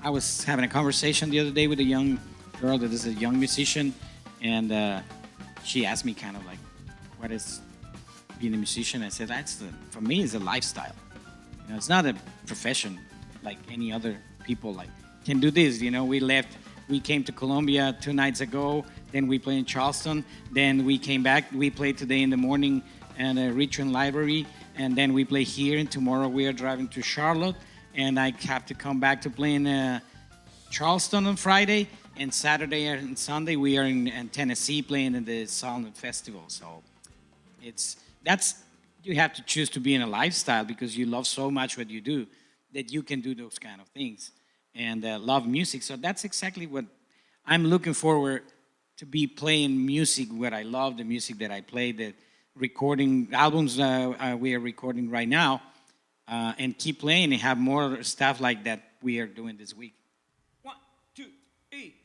I was having a conversation the other day with a young girl that is a young musician, and she asked me kind of like, what is being a musician? I said, for me, it's a lifestyle. You know, it's not a profession like any other people like can do this. You know, we came to Colombia 2 nights ago, then we played in Charleston, then we came back, we played today in the morning at Richmond Library, and then we play here, and tomorrow we are driving to Charlotte, and I have to come back to play in Charleston on Friday, and Saturday and Sunday we are in Tennessee playing in the Sound Festival. So you have to choose to be in a lifestyle because you love so much what you do that you can do those kind of things and love music. So that's exactly what I'm looking forward to, be playing music where I love the music that I play, the recording albums we are recording right now, and keep playing and have more stuff like that we are doing this week. 1, 2, 3,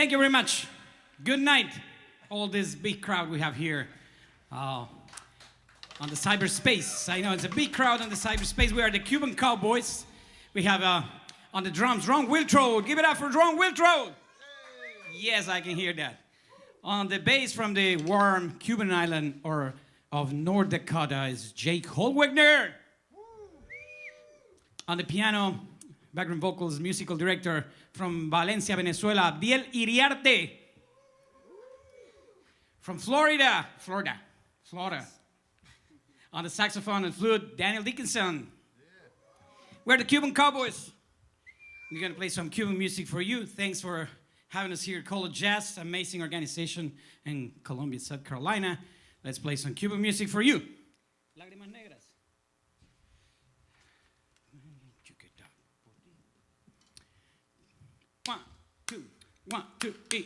Thank you very much. Good night, all this big crowd we have here on the cyberspace. I know it's a big crowd on the cyberspace. We are the Cuban Cowboys. We have on the drums, Ron Wiltrout. Give it up for Ron Wiltrout. Yes, I can hear that. On the bass from the warm Cuban island of North Dakota is Jake Holwegner. On the piano, background vocals, musical director from Valencia, Venezuela, Abdiel Iriarte. From Florida. On the saxophone and flute, Daniel Dickinson. We're the Cuban Cowboys. We're gonna play some Cuban music for you. Thanks for having us here at College Jazz, amazing organization in Columbia, South Carolina. Let's play some Cuban music for you. Lágrimas negras. One, two, three,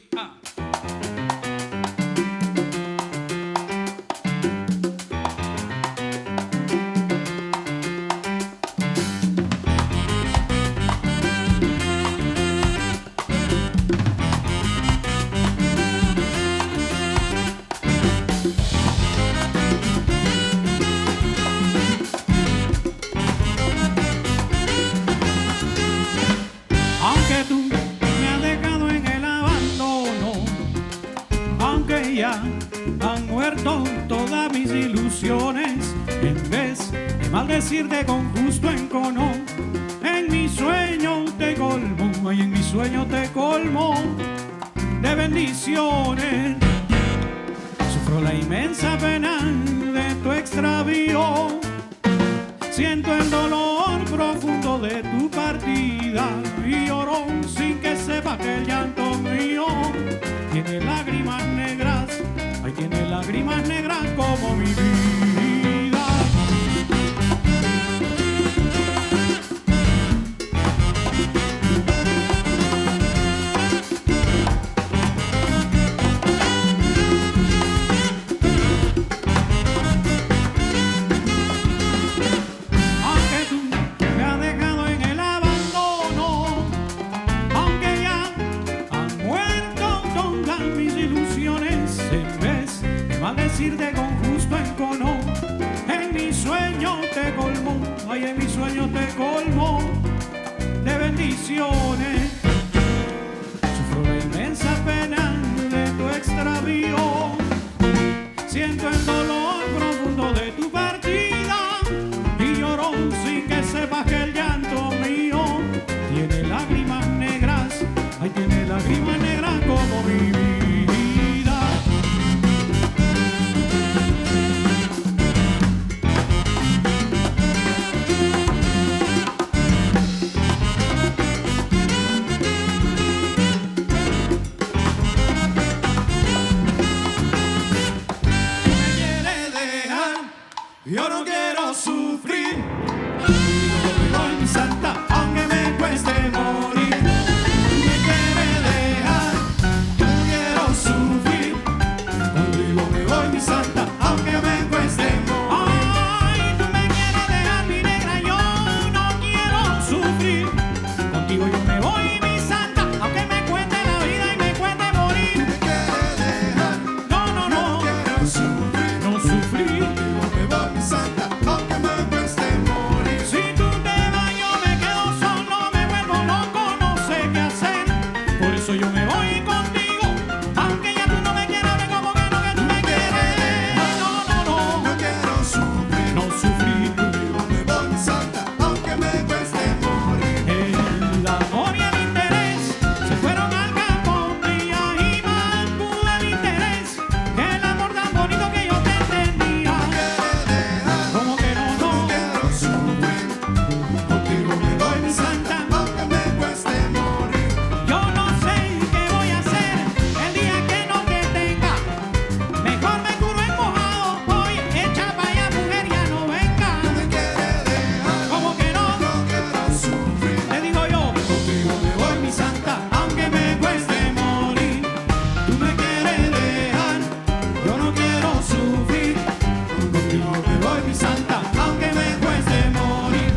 Aunque tú me has dejado en el abandono, aunque ya han muerto todas mis ilusiones, en vez de maldecirte con justo encono, en mi sueño te colmo, ay, en mi sueño te colmo de bendiciones. Sufro la inmensa pena de tu extravío, siento el dolor profundo de tu partida y lloro sin que sepa que el llanto mío tiene lágrimas negras, ay, tiene lágrimas negras como mi vida. Aunque tú me has dejado en el abandono, aunque ya han muerto todas mis ilusiones, en vez de maldecirte con justo encono, en mi sueño te colmo, ay, en mi sueño te colmo de bendiciones. Sufro la inmensa pena de tu extravío, siento el dolor profundo de tu partida y lloro sin que sepas que el llanto mío tiene lágrimas negras, ay, tiene lágrimas negras como mi vida. Me quiere dejar, yo no quiero sufrir, contigo me voy mi santa, aunque me cueste morir. Me quiere dejar, yo no quiero sufrir, contigo me voy mi santa, aunque me cueste morir. Ay, tú me quieres dejar, mi negra, yo no quiero sufrir, contigo yo me voy mi santa, aunque me cueste la vida y me cueste morir. Me quiere dejar, no quiero sufrir, no sufrir, contigo me voy mi santa, aunque me cueste morir. Si tú te vas yo me quedo solo, me vuelvo loco, no sé qué hacer, por eso yo me voy contigo, aunque ya tú no me quieras ver como que no, que tú me quieres dejar. No quiero sufrir, no sufrir, contigo me voy mi santa, aunque me cueste morir. El amor y el interés se fueron al campo y ahí mal pude el interés, el amor tan bonito que yo te entendía. Como que no quiero sufrir, contigo me voy mi santa, aunque me cueste morir. Yo no sé qué voy a hacer el día que no te tenga, mejor me curo en mojado, voy echa para allá, mujer, ya no venga. Tú me quieres dejar, como que no quiero sufrir, te digo yo, contigo me voy mi santa, aunque me cueste morir. Tú me quieres dejar, yo no quiero sufrir, contigo me voy mi santa, aunque me cueste morir.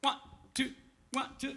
1, 2, 1, 2,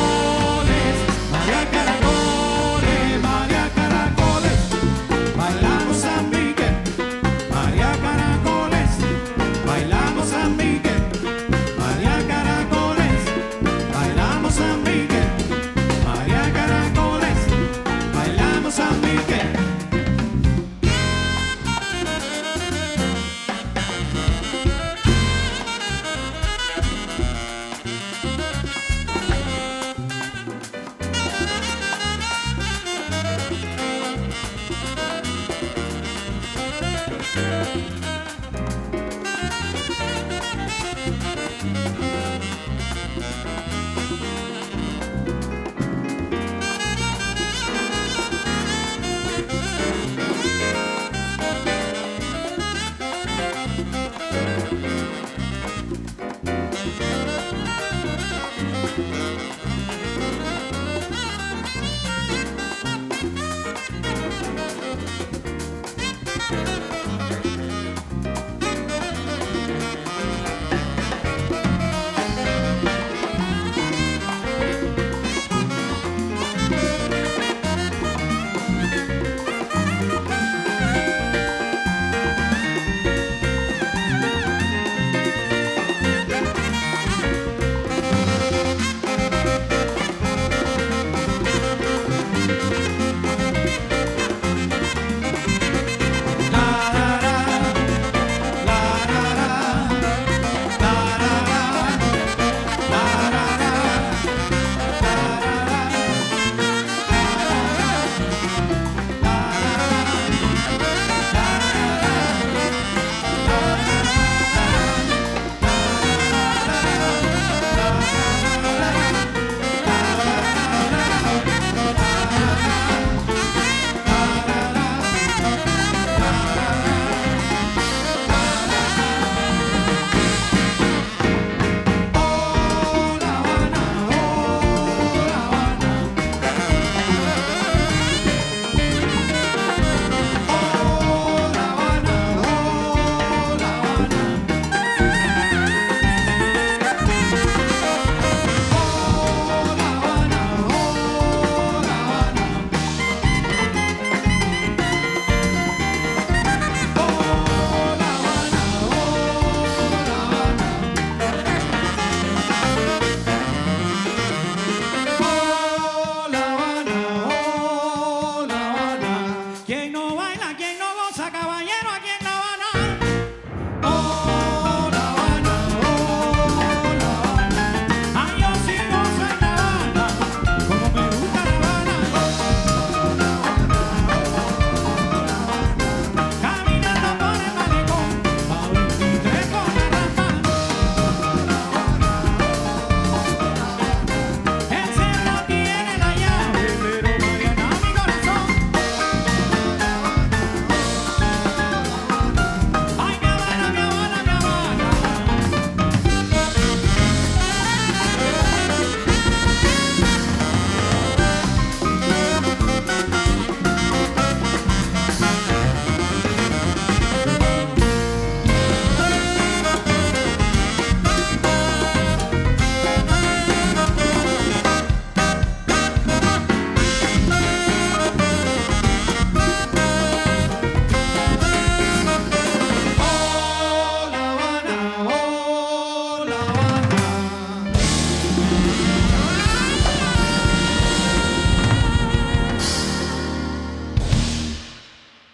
Caracoles, María Caracoles.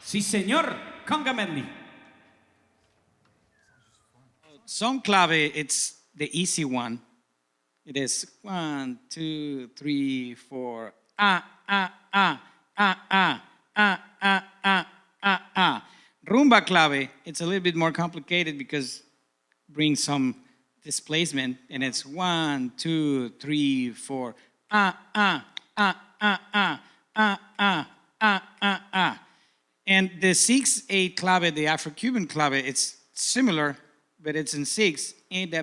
Sí, señor. Conga medley. Son clave, it's the easy one. It is 1, 2, 3, 4. Rumba clave, it's a little bit more complicated because it brings some displacement, and it's 1, 2, 3, 4. And the 6/8 clave, the Afro-Cuban clave, it's similar, but it's in 6. And the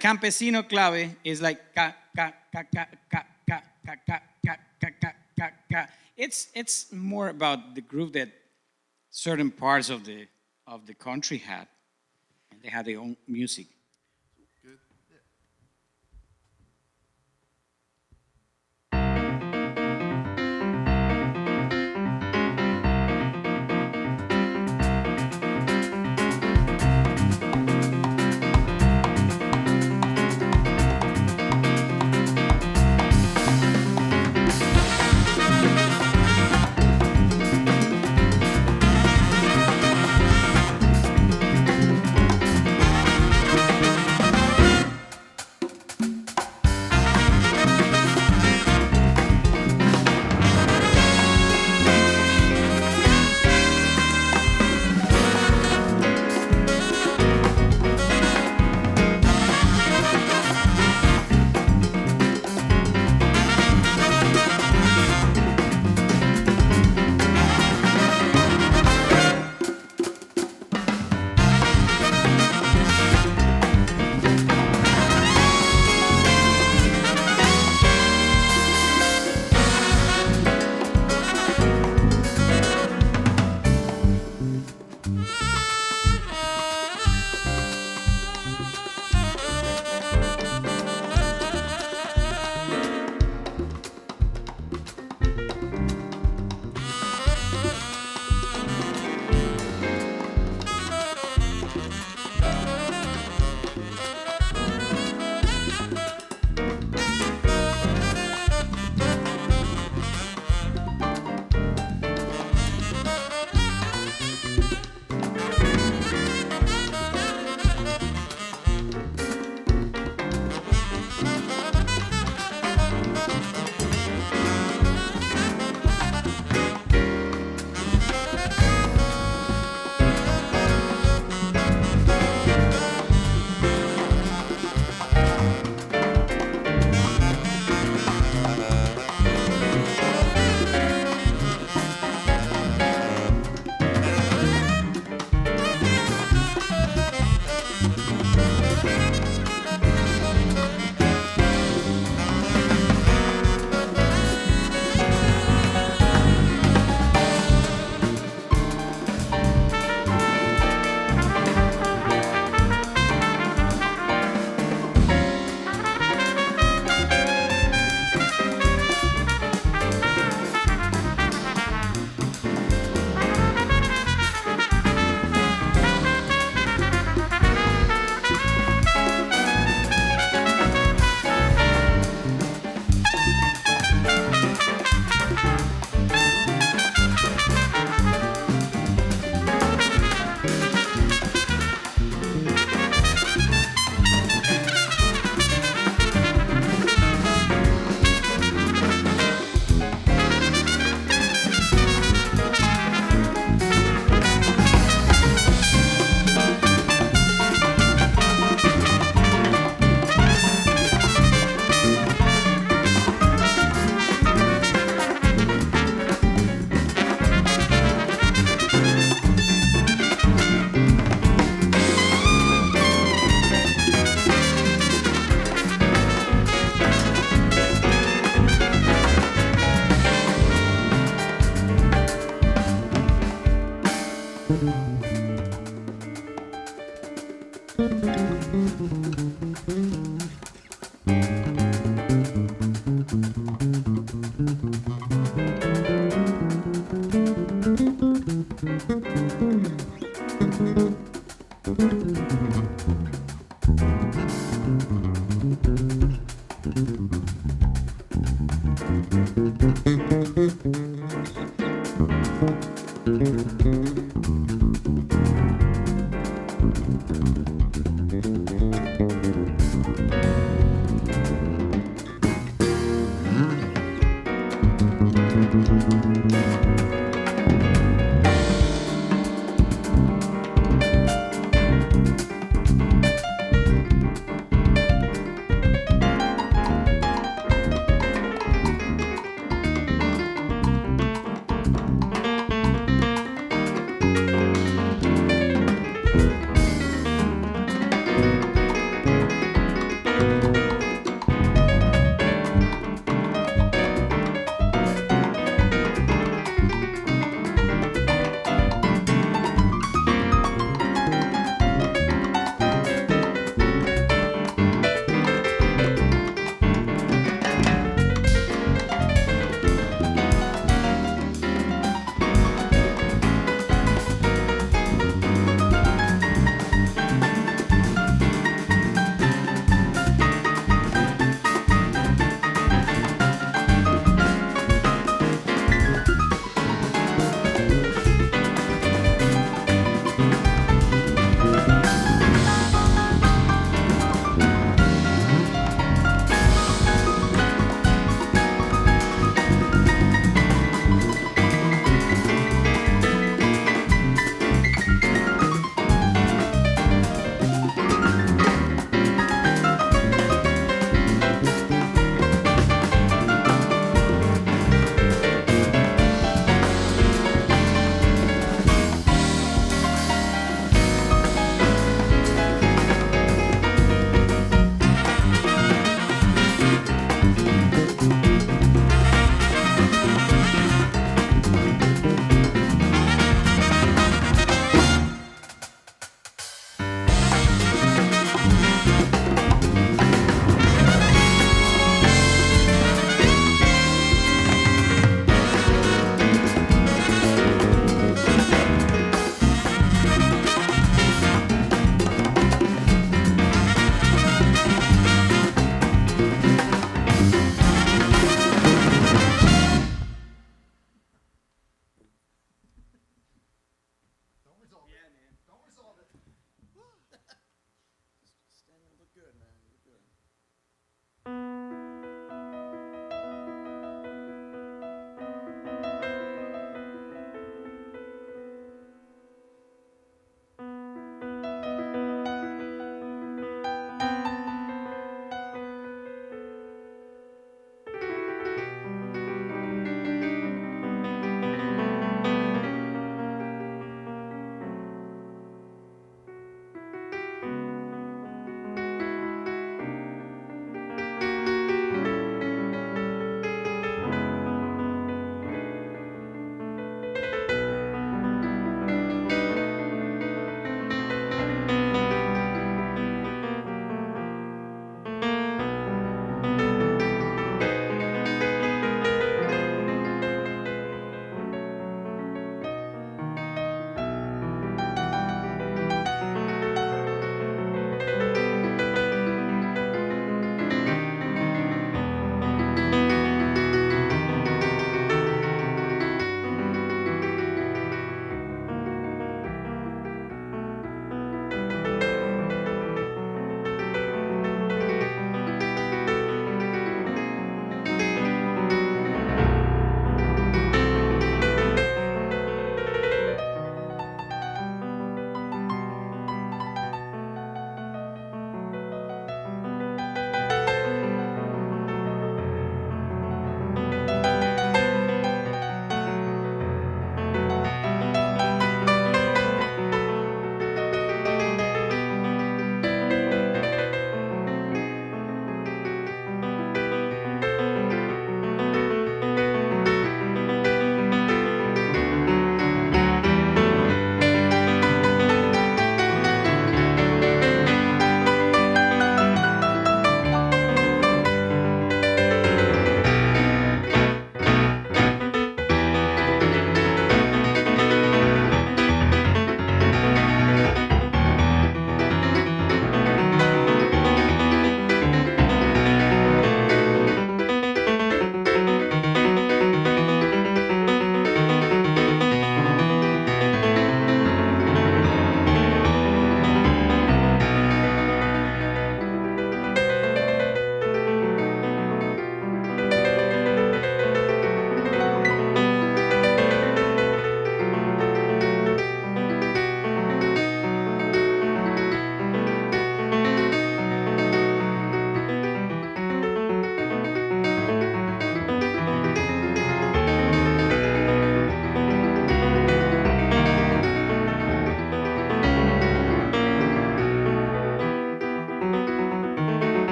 campesino clave is like It's more about the groove that certain parts of the country had, and they had their own music.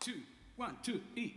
2, 1, 2, 3,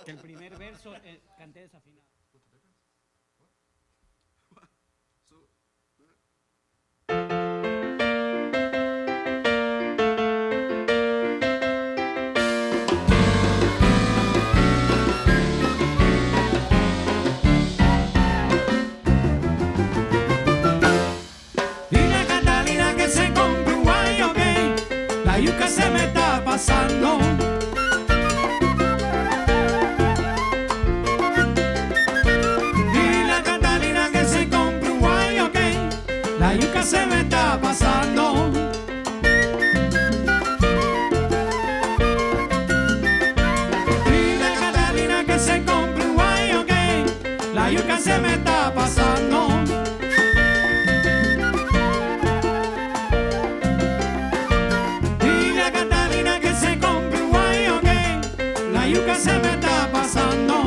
que el primer verso canté desafinado. Dile a Catalina que se compre un guayo gay, la yuca se me está pasando. Dile a Catalina que se compre un guayo gay, la yuca se me está pasando. Dile a Catalina que se compre un guayo gay, la yuca se me está pasando. Dile a Catalina que se compre un guayo gay, la yuca se me está pasando.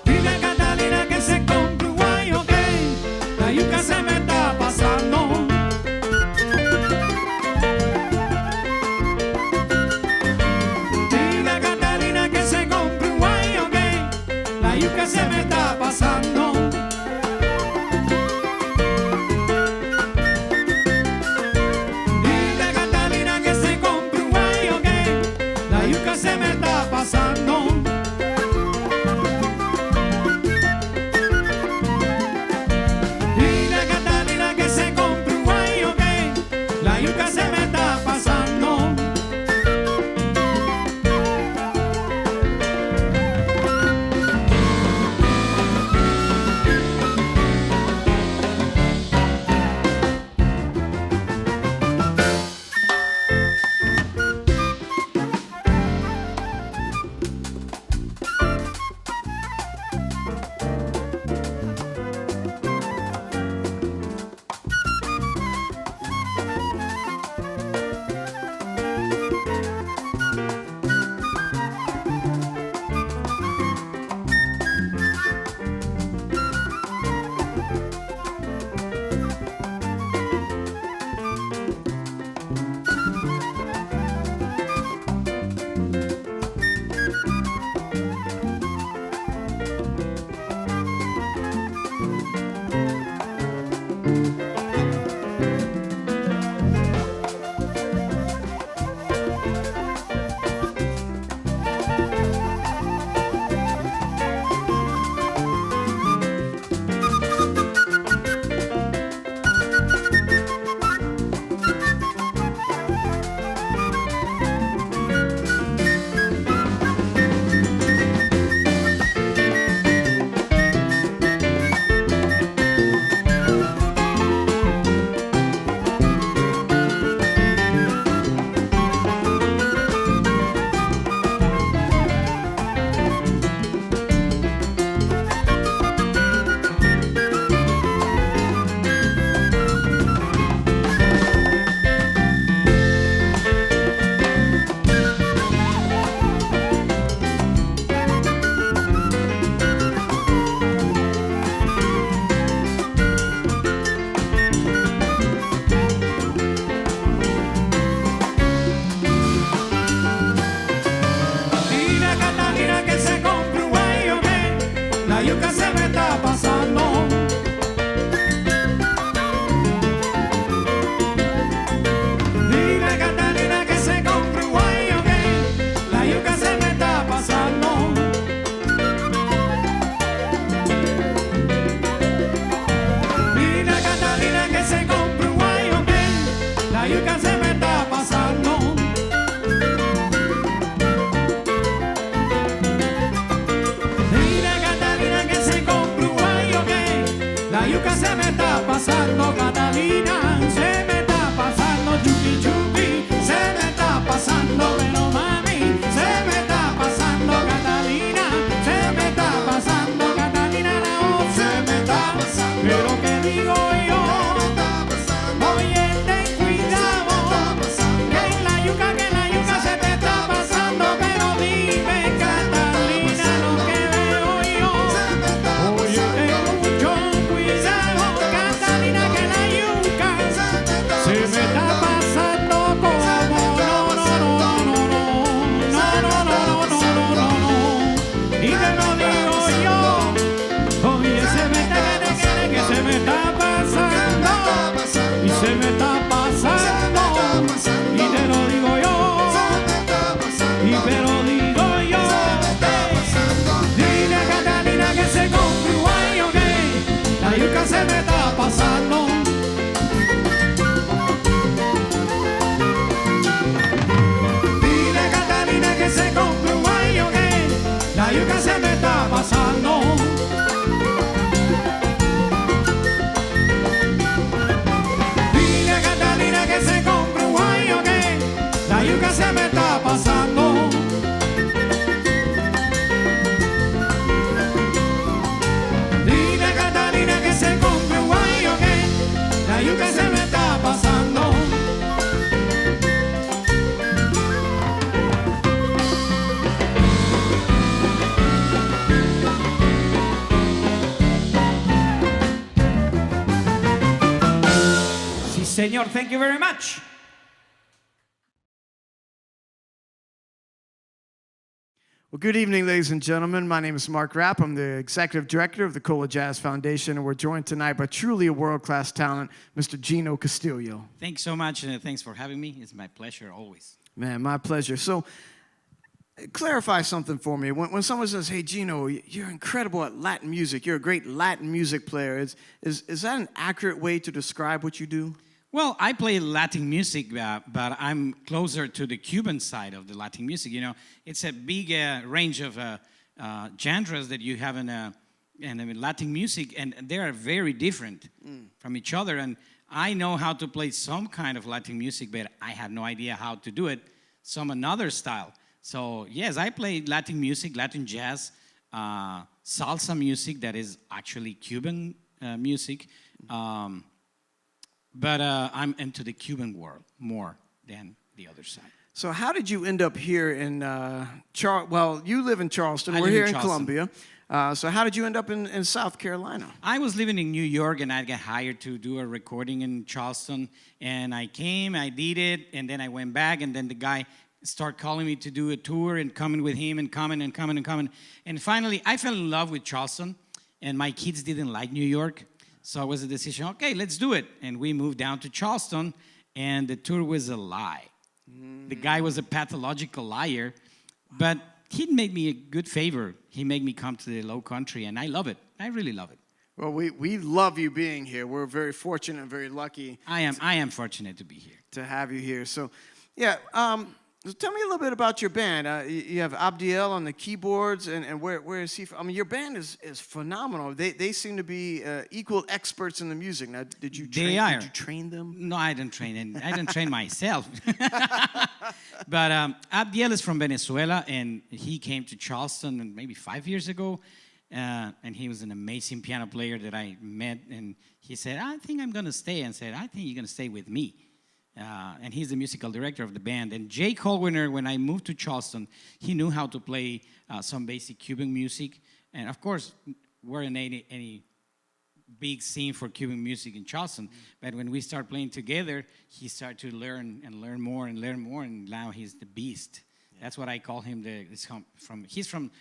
Dile a Catalina que se compre un guayo gay, la yuca se me está pasando. Dile a Catalina que se compre un guayo gay, la yuca se me está pasando. Dile a Catalina que se compre un guayo gay, la yuca se me está pasando. Dile a Catalina que se compre un guayo gay, la yuca se me está pasando. señor. Thank you very much. Well, good evening, ladies and gentlemen. My name is Mark Rapp. I'm the executive director of the Cola Jazz Foundation, and we're joined tonight by truly a world-class talent, Mr. Gino Castillo. Thanks so much, and thanks for having me. It's my pleasure always. Man, my pleasure. So, clarify something for me. When someone says, hey, Gino, you're incredible at Latin music, you're a great Latin music player, is that an accurate way to describe what you do? Well, I play Latin music, but I'm closer to the Cuban side of the Latin music. You know, it's a big range of genres that you have in Latin music, and they are very different from each other. And I know how to play some kind of Latin music, but I have no idea how to do it some another style. So, yes, I play Latin music, Latin jazz, salsa music that is actually Cuban music. But I'm into the Cuban world more than the other side. So how did you end up here in well, you live in Charleston. I We're live here in in Charleston. Columbia. So how did you end up in South Carolina? I was living in New York, and I got hired to do a recording in Charleston. And I came, I did it, and then I went back, and then the guy started calling me to do a tour and coming with him and coming. And finally, I fell in love with Charleston, and my kids didn't like New York. So it was a decision, okay, let's do it. And we moved down to Charleston, and the tour was a lie. The guy was a pathological liar, but he made me a good favor. He made me come to the low country, and I love it. I really love it. Well, we love you being here. We're very fortunate and very lucky. I am fortunate to be here. To have you here. So, yeah, tell me a little bit about your band. You have Abdiel on the keyboards, and where is he from? I mean, your band is phenomenal. They seem to be equal experts in the music. Now, did you train them? No, I didn't train them. I didn't train myself. But Abdiel is from Venezuela, and he came to Charleston maybe 5 years ago. And he was an amazing piano player that I met. And he said, I think I'm going to stay. And said, I think you're going to stay with me. And he's the musical director of the band. And Jake Holwegner, when I moved to Charleston, he knew how to play some basic Cuban music. And of course, we're in any big scene for Cuban music in Charleston. But when we start playing together, he started to learn more. And now he's the beast. That's what I call him. He's from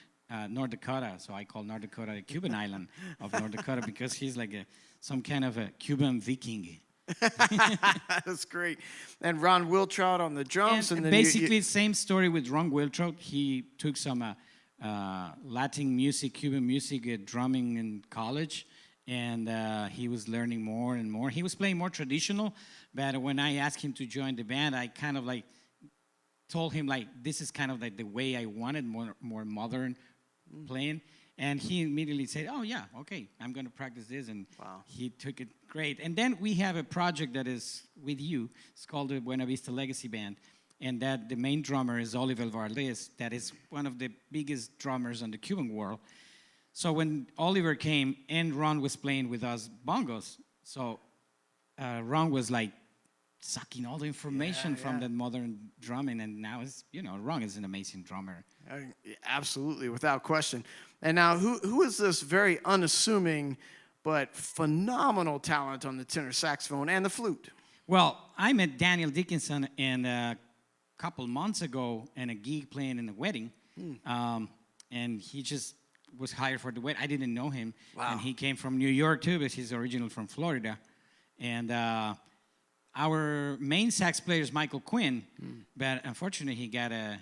North Dakota, so I call North Dakota the Cuban island of North Dakota because he's like some kind of a Cuban Viking. That's great. And Ron Wiltrout on the drums. And then basically, same story with Ron Wiltrout. He took some Latin music, Cuban music, drumming in college, and he was learning more and more. He was playing more traditional, but when I asked him to join the band, I kind of like told him like this is kind of like the way I wanted, more modern playing. And he immediately said, oh, yeah, okay, I'm going to practice this. And he took it great. And then we have a project that is with you. It's called the Buena Vista Legacy Band. And that the main drummer is Oliver Valdes. That is one of the biggest drummers in the Cuban world. So when Oliver came and Ron was playing with us bongos, so Ron was like sucking all the information from that modern drumming. And now, Ron is an amazing drummer. Absolutely, without question. And now, who is this very unassuming but phenomenal talent on the tenor saxophone and the flute? Well, I met Daniel Dickinson a couple months ago in a gig playing in a wedding. And he just was hired for the wedding. I didn't know him. Wow. And he came from New York, too, but he's originally from Florida. And our main sax player is Michael Quinn, but unfortunately, he got a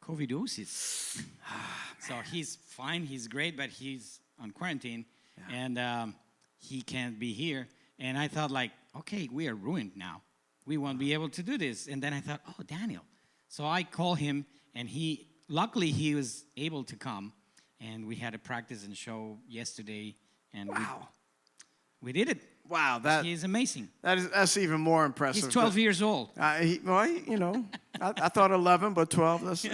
COVIDosis. So he's fine, he's great, but he's on quarantine, and he can't be here. And I thought, like, okay, we are ruined now. We won't be able to do this. And then I thought, oh, Daniel. So I called him, and luckily he was able to come, and we had a practice and show yesterday, and we did it. Wow, he's amazing. That's even more impressive. He's 12 years old. I thought 11, but 12. That's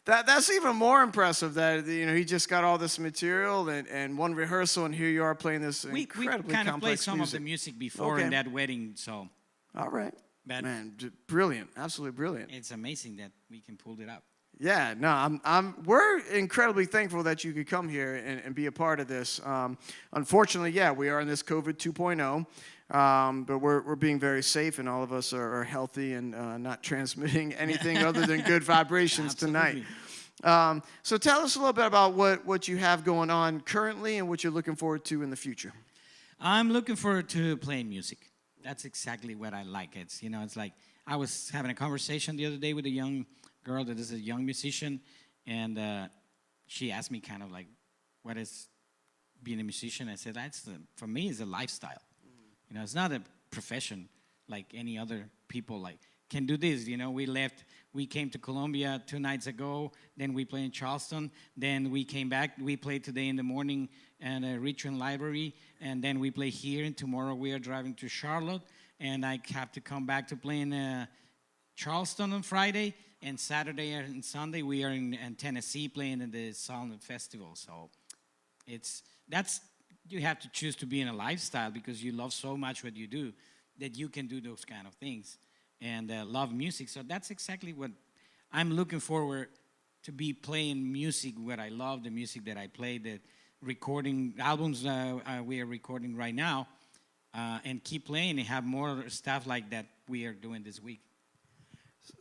That's even more impressive. That he just got all this material and one rehearsal, and here you are playing this incredibly complex music. We kind of played some of the music before in that wedding, so. All right, man, brilliant, absolutely brilliant. It's amazing that we can pull it up. Yeah, no, we're incredibly thankful that you could come here and be a part of this. Unfortunately, yeah, we are in this COVID 2.0, but we're being very safe, and all of us are healthy and not transmitting anything other than good vibrations tonight. So tell us a little bit about what you have going on currently and what you're looking forward to in the future. I'm looking forward to playing music. That's exactly what I like. It's like I was having a conversation the other day with a young girl that is a young musician, and she asked me kind of like, what is being a musician? I said, for me, it's a lifestyle. It's not a profession like any other people like can do this. We came to Colombia 2 nights ago, then we played in Charleston, then we came back, we played today in the morning at a Richmond Library, and then we play here, and tomorrow we are driving to Charlotte, and I have to come back to play in Charleston on Friday, and Saturday and Sunday we are in Tennessee playing in the Sound Festival. So you have to choose to be in a lifestyle because you love so much what you do that you can do those kind of things and love music. So that's exactly what I'm looking forward to, be playing music, what I love, the music that I play, the recording albums we are recording right now, and keep playing and have more stuff like that we are doing this week.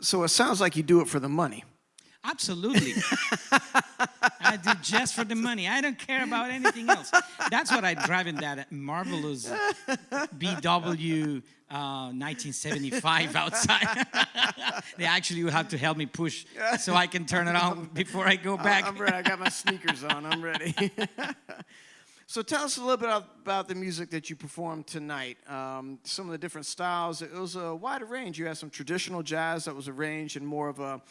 So it sounds like you do it for the money. Absolutely. I do just for the money. I don't care about anything else. That's what I drive in that marvelous BW 1975 outside. They actually will have to help me push so I can turn it on before I go back. I'm ready. I got my sneakers on. I'm ready. So tell us a little bit about the music that you performed tonight. Some of the different styles. It was a wider range. You had some traditional jazz that was arranged in more of a,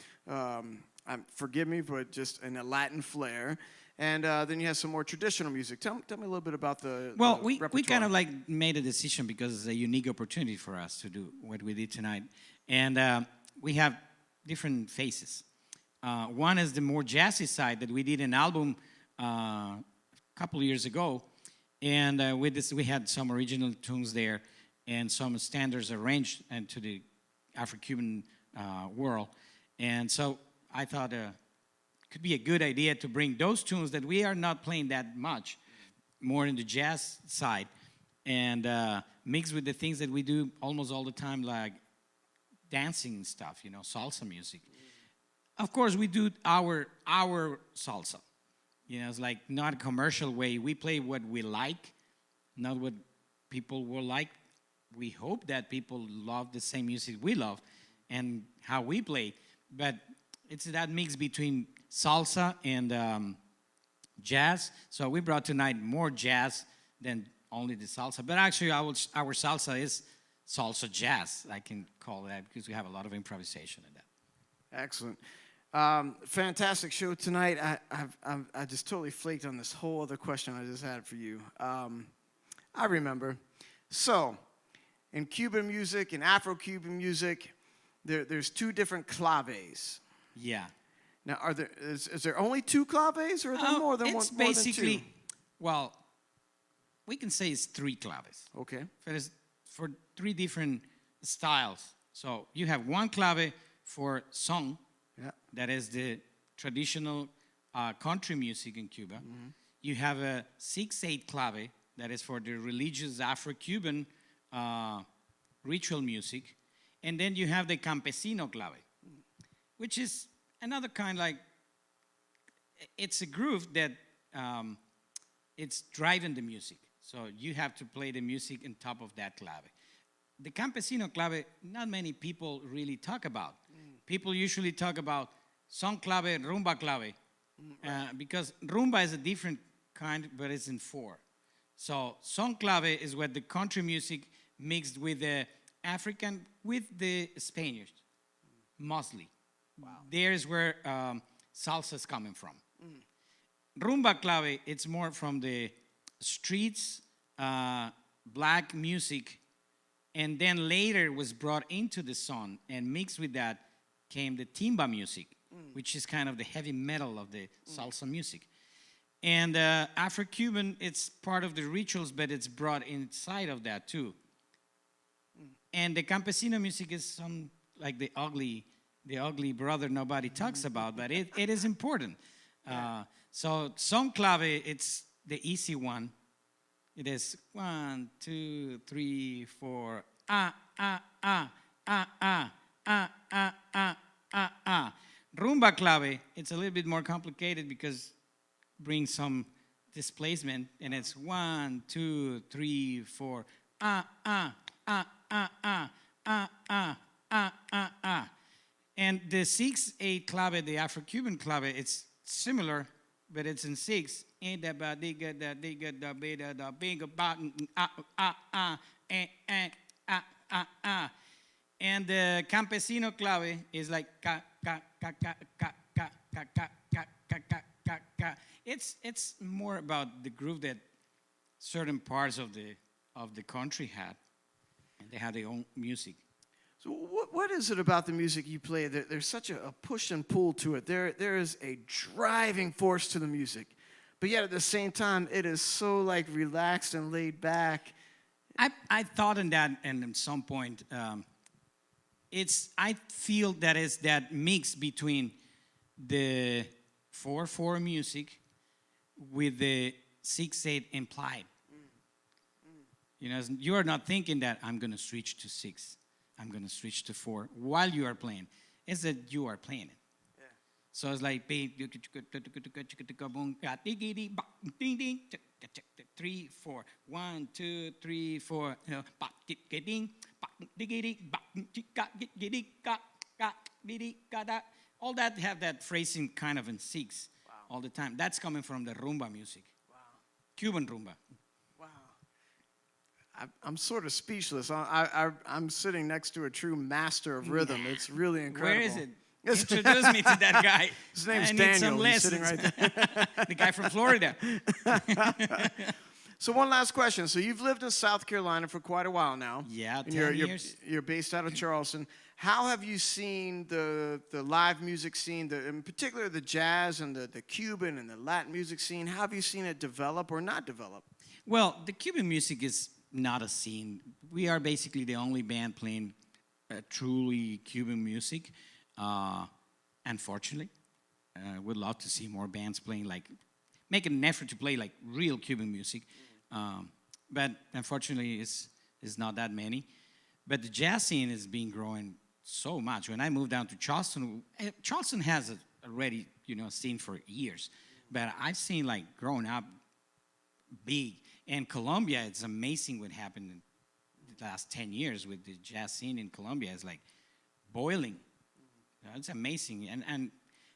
forgive me, but just in a Latin flair. And then you had some more traditional music. Tell me a little bit about the we repertoire. kind of like made a decision because it's a unique opportunity for us to do what we did tonight. And we have different phases. One is the more jazzy side that we did an album couple of years ago, and with this we had some original tunes there and some standards arranged into the Afro-Cuban world, and so I thought it could be a good idea to bring those tunes that we are not playing that much, more in the jazz side, and mix with the things that we do almost all the time, like dancing stuff, salsa music. Of course, we do our salsa. It's like not a commercial way. We play what we like, not what people will like. We hope that people love the same music we love and how we play. But it's that mix between salsa and jazz. So we brought tonight more jazz than only the salsa. But actually, our salsa is salsa jazz. I can call that because we have a lot of improvisation in that. Excellent. Fantastic show tonight. I just totally flaked on this whole other question I just had for you. I remember. So, in Cuban music and Afro-Cuban music, there's 2 different claves. Yeah. Now, is there only 2 claves, or are there more than one? It's basically, well, we can say it's 3 claves. Okay. For 3 different styles. So you have 1 clave for song. Yeah. That is the traditional country music in Cuba. Mm-hmm. You have a 6/8 clave that is for the religious Afro-Cuban ritual music. And then you have the campesino clave, which is another kind it's a groove that it's driving the music. So you have to play the music on top of that clave. The campesino clave, not many people really talk about. People usually talk about son clave and rumba clave because rumba is a different kind, but it's in 4. So son clave is what the country music mixed with the African, with the Spanish, mostly. Wow. There's where salsa is coming from. Rumba clave, it's more from the streets, black music, and then later was brought into the son, and mixed with that came the timba music, which is kind of the heavy metal of the salsa music. And Afro-Cuban, it's part of the rituals, but it's brought inside of that too. And the campesino music is some like the ugly the ugly brother nobody talks about, but it is important. So son clave, it's the easy one. It is 1, 2, 3, 4. Rumba clave, it's a little bit more complicated because it brings some displacement, and it's 1, 2, 3, 4. And the 6/8 clave, the Afro-Cuban clave, it's similar, but it's in 6. And the campesino clave is like It's more about the groove that certain parts of the country had, and they had their own music. So what is it about the music you play that there's such a push and pull to it? There is a driving force to the music, but yet at the same time, it is so like relaxed and laid back. I thought in that, and at some point, I feel that is that mix between the 4/4 music with the 6/8 implied. You know, you are not thinking that I'm going to switch to 6. I'm going to switch to 4 while you are playing. It's that you are playing it. Yeah. So it's like 3, 4, 1, 2, 3, 4. All that have that phrasing kind of in 6 all the time. That's coming from the rumba music. Wow. Cuban rumba. I'm sort of speechless. I'm sitting next to a true master of rhythm. It's really incredible. Where is it? Introduce me to that guy. His name's I need Daniel. some He's lessons. sitting right there. The guy from Florida. So one last question. So you've lived in South Carolina for quite a while now. Yeah, and 10 years. You're based out of Charleston. How have you seen the live music scene, in particular the jazz and the Cuban and the Latin music scene? How have you seen it develop or not develop? Well, the Cuban music is not a scene. We are basically the only band playing truly Cuban music. Unfortunately, we'd love to see more bands playing making an effort to play like real Cuban music. But unfortunately, it's not that many. But the jazz scene has been growing so much. When I moved down to Charleston, Charleston has already scene for years. But I've seen growing up big. And Colombia, it's amazing what happened in the last 10 years with the jazz scene in Colombia. It's like boiling. It's amazing. And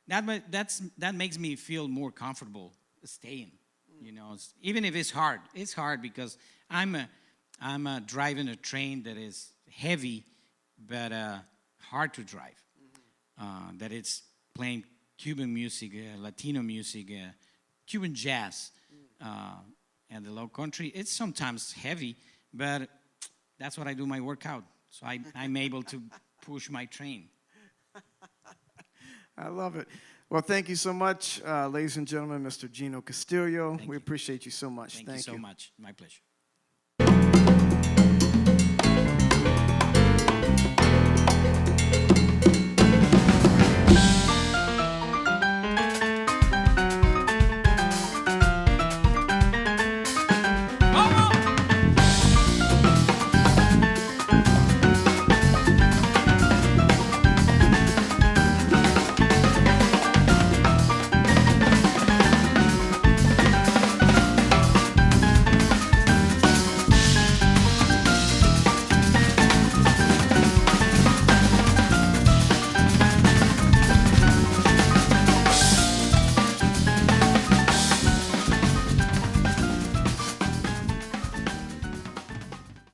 that makes me feel more comfortable staying. Even if it's hard. It's hard because I'm driving a train that is heavy, but hard to drive. That it's playing Cuban music, Latino music, Cuban jazz, and the low country. It's sometimes heavy, but that's what I do my workout. So I'm able to push my train. I love it. Well, thank you so much, ladies and gentlemen, Mr. Gino Castillo. We appreciate you so much. Thank you so much. My pleasure.